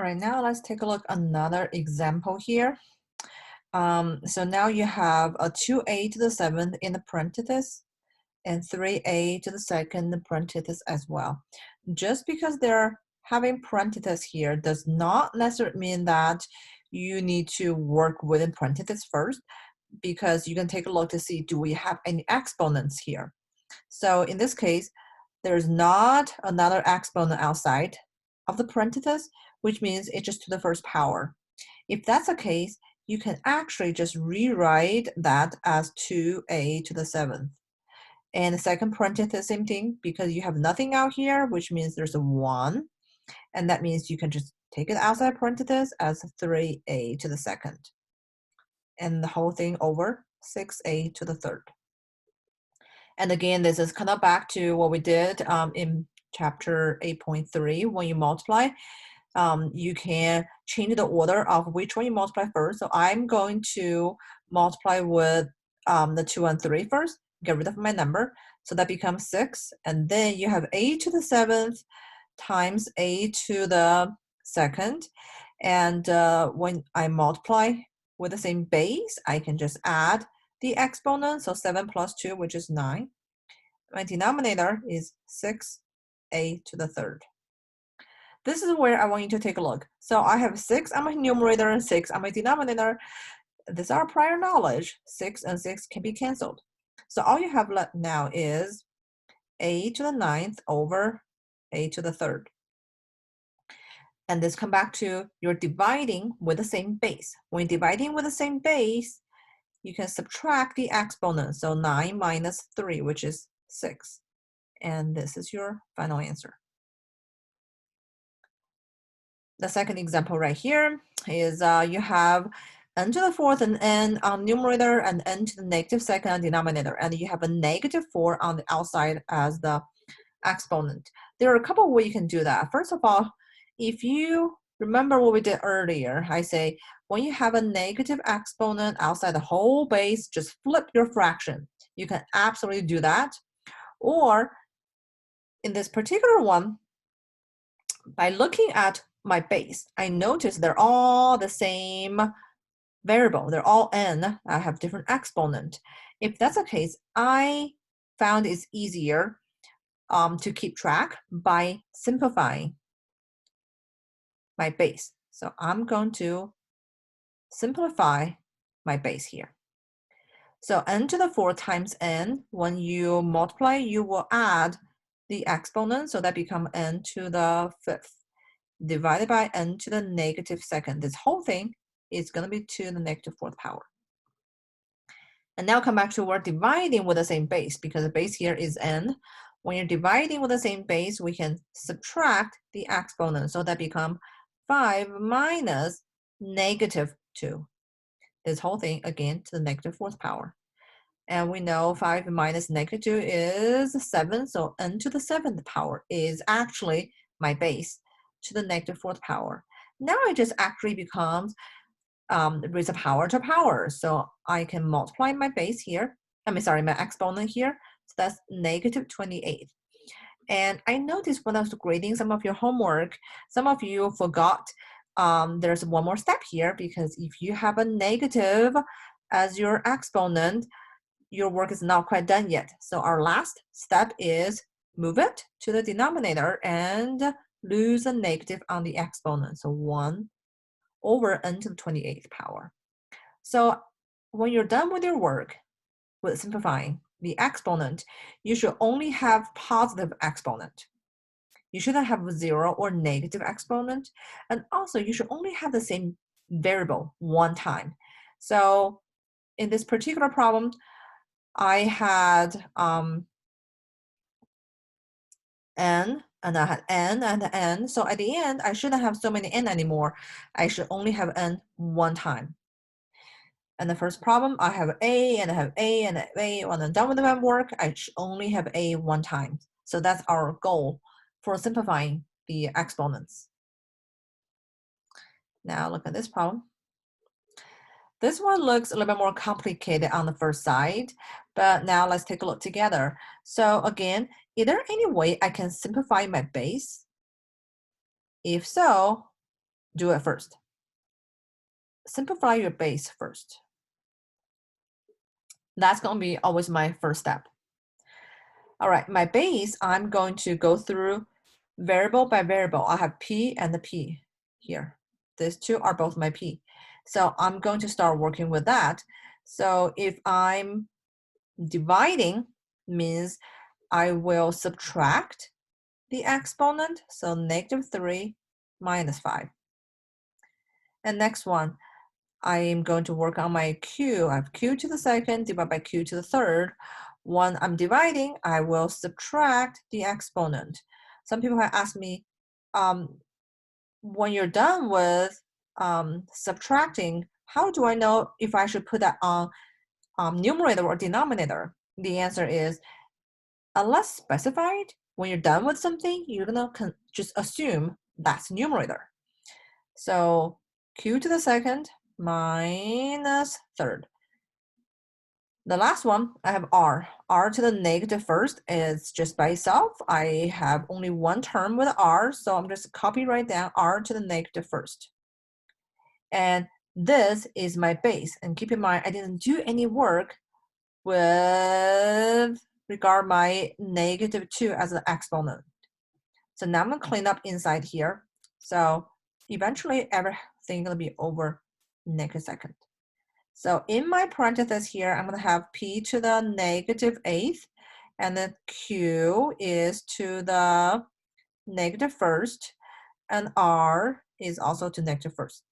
All right, now let's take a look another example here. So now you have a 2a to the 7th in the parenthesis and 3a to the 2nd parenthesis as well. Just because they're having parenthesis here does not necessarily mean that you need to work within parenthesis first, because you can take a look to see, do we have any exponents here? So in this case, there's not another exponent outside of the parenthesis, which means it's just to the first power. If that's the case, you can actually just rewrite that as 2a to the 7th. And the second parenthesis, same thing, because you have nothing out here, which means there's a 1. And that means you can just take it outside parenthesis as 3a to the 2nd. And the whole thing over 6a to the 3rd. And again, this is kind of back to what we did in chapter 8.3. When you multiply, you can change the order of which one you multiply first. So I'm going to multiply with the 2 and 3 first, get rid of my number. So that becomes 6. And then you have a to the 7th times a to the 2nd. And when I multiply with the same base, I can just add the exponent, so 7 plus 2, which is 9. My denominator is 6a to the 3rd. This is where I want you to take a look. So I have 6 on my numerator and 6 on my denominator. This is our prior knowledge. 6 and 6 can be canceled. So all you have left now is a to the 9th over a to the 3rd. And this come back to you're dividing with the same base. When you're dividing with the same base, you can subtract the exponent. So 9 minus 3, which is 6. And this is your final answer. The second example right here is you have n to the 4th and n on numerator and n to the negative 2nd on denominator. And you have a negative 4 on the outside as the exponent. There are a couple of ways you can do that. First of all, if you remember what we did earlier, I say when you have a negative exponent outside the whole base, just flip your fraction. You can absolutely do that. Or in this particular one, by looking at my base, I notice they're all the same variable. They're all n. I have different exponent. If that's the case, I found it's easier to keep track by simplifying my base. So I'm going to simplify my base here. So n to the 4th times n, when you multiply, you will add the exponent, so that becomes n to the 5th, divided by n to the negative 2nd. This whole thing is going to be to the negative 4th power. And now come back to we're dividing with the same base, because the base here is n. When you're dividing with the same base, we can subtract the exponent, so that becomes 5 minus negative 2. This whole thing, again, to the negative 4th power. And we know 5 minus negative 2 is 7, so n to the 7th power is actually my base to the negative 4th power. Now it just actually becomes raise a power to power. So I can multiply my base here, my exponent here. So that's negative 28. And I noticed when I was grading some of your homework, some of you forgot there's one more step here, because if you have a negative as your exponent, your work is not quite done yet. So our last step is move it to the denominator and lose a negative on the exponent. So 1 over n to the 28th power. So when you're done with your work with simplifying the exponent, you should only have positive exponent. You shouldn't have 0 or negative exponent. And also you should only have the same variable one time. So in this particular problem, I had n, and I had n and n. So at the end, I shouldn't have so many n anymore. I should only have n one time. And the first problem, I have a, and I have a, and a. When I'm done with my work, I should only have a one time. So that's our goal for simplifying the exponents. Now look at this problem. This one looks a little bit more complicated on the first side, but now let's take a look together. So again, is there any way I can simplify my base? If so, do it first. Simplify your base first. That's going to be always my first step. All right, my base, I'm going to go through variable by variable. I have P and the P here. These two are both my P. So I'm going to start working with that. So if I'm dividing, means I will subtract the exponent, so -3 minus 5. And next one, I am going to work on my q. I have q to the second divided by q to the third. When I'm dividing, I will subtract the exponent. Some people have asked me, when you're done with subtracting, how do I know if I should put that on numerator or denominator? The answer is, unless specified, when you're done with something, you're gonna just assume that's numerator. So q to the second minus third. The last one, I have r. R to the negative first is just by itself. I have only one term with r, so I'm just copy right down r to the negative first. And this is my base. And keep in mind, I didn't do any work with regard my -2 as an exponent. So now I'm gonna clean up inside here. So eventually everything gonna be over next second. So in my parentheses here, I'm gonna have p to the -8th, and then q is to the -1st, and r is also to -1st.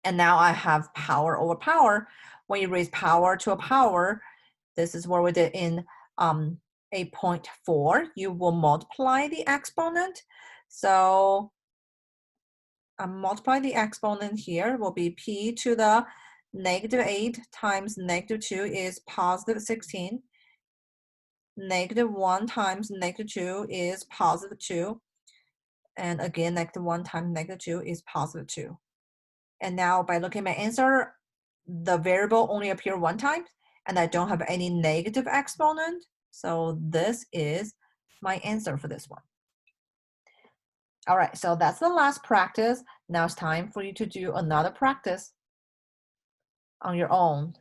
And now I have power over power. When you raise power to a power, this is what we did in 8.4. You will multiply the exponent. So multiply the exponent here will be p to the -8 times -2 is +16. -1 times -2 is +2. And again, -1 times -2 is +2. And now by looking at my answer, the variable only appear one time, and I don't have any negative exponent. So this is my answer for this one. All right, so that's the last practice. Now it's time for you to do another practice on your own.